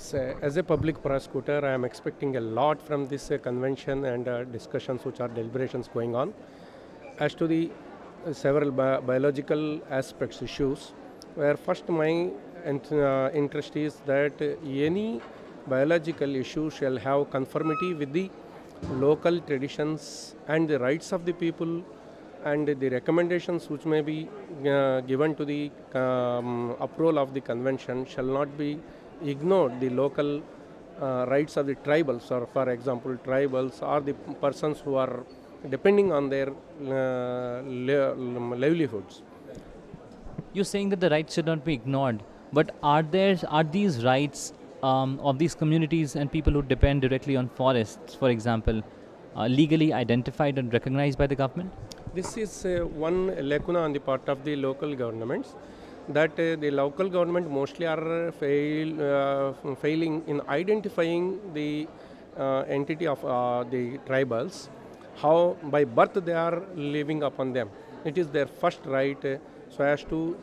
So, as a public prosecutor, I am expecting a lot from this convention and discussions which are deliberations going on. As to the several biological aspects issues, where first my interest is that any biological issue shall have conformity with the local traditions and the rights of the people, and the recommendations which may be given to the approval of the convention shall not be ignored. The local rights of the tribals, or for example tribals or the persons who are depending on their livelihoods. You're saying that the rights should not be ignored, but are these rights of these communities and people who depend directly on forests, for example, legally identified and recognized by the government? This is one lacuna on the part of the local governments, that the local government mostly are failing in identifying the entity of the tribals, how by birth they are living upon them. It is their first right so as to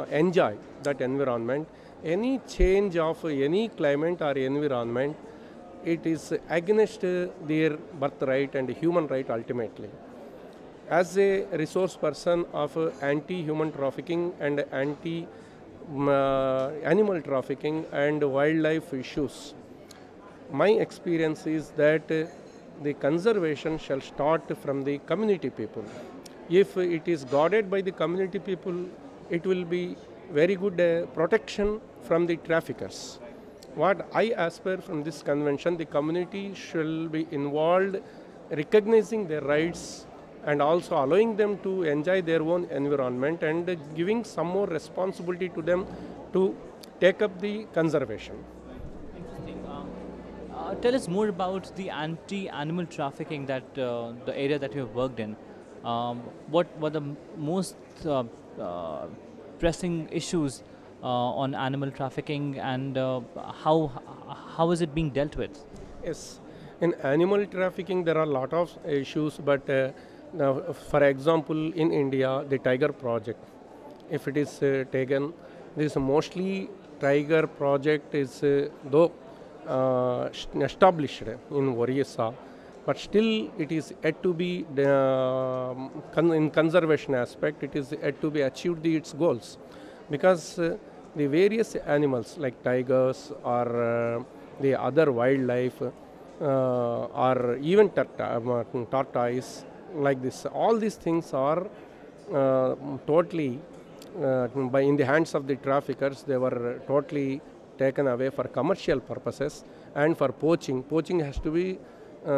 enjoy that environment. Any change of any climate or environment, it is against their birthright and human right ultimately. As a resource person of anti-human trafficking and anti-animal trafficking and wildlife issues, my experience is that the conservation shall start from the community people. If it is guarded by the community people, it will be very good protection from the traffickers. What I aspire from this convention, the community shall be involved, recognizing their rights and also allowing them to enjoy their own environment and giving some more responsibility to them to take up the conservation. Interesting. Tell us more about the anti-animal trafficking, that the area that you have worked in. What were the most pressing issues on animal trafficking, and how is it being dealt with? Yes, in animal trafficking there are a lot of issues, but now, for example, in India, the Tiger project, if it is taken, this mostly Tiger project is though established in Orissa, but still it is yet to be in conservation aspect, it is yet to be achieved its goals, because the various animals like tigers or the other wildlife or even tortoise, like this, all these things are totally in the hands of the traffickers. They were totally taken away for commercial purposes, and for poaching has to be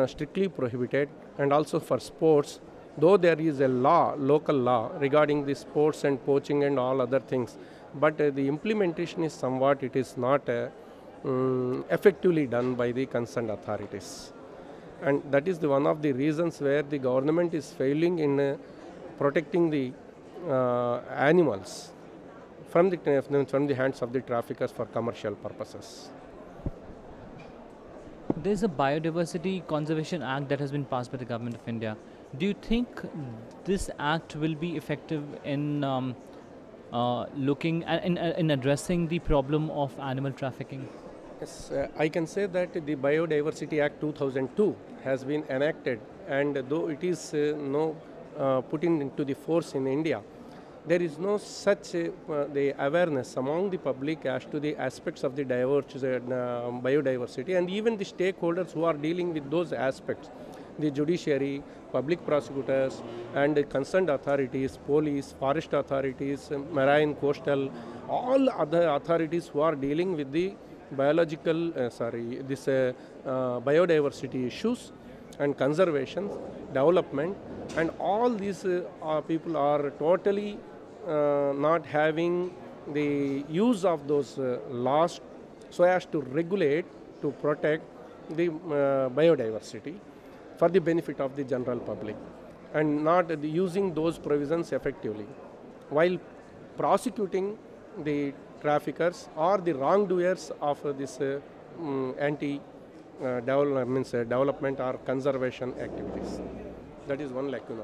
strictly prohibited, and also for sports, though there is a law, local law regarding the sports and poaching and all other things, but the implementation is somewhat, it is not effectively done by the concerned authorities. And that is one of the reasons where the government is failing in protecting the animals from the hands of the traffickers for commercial purposes. There is a Biodiversity Conservation Act that has been passed by the Government of India. Do you think this act will be effective in in addressing the problem of animal trafficking? Yes, I can say that the Biodiversity Act 2002 has been enacted, and though it is put into the force in India, there is no such the awareness among the public as to the aspects of the biodiversity, and even the stakeholders who are dealing with those aspects, the judiciary, public prosecutors, and concerned authorities, police, forest authorities, marine, coastal, all other authorities who are dealing with the biodiversity issues and conservation, development, and all these people are totally not having the use of those laws so as to regulate, to protect the biodiversity for the benefit of the general public, and not using those provisions effectively, while prosecuting the traffickers or the wrongdoers of this development or conservation activities. That is one lacuna.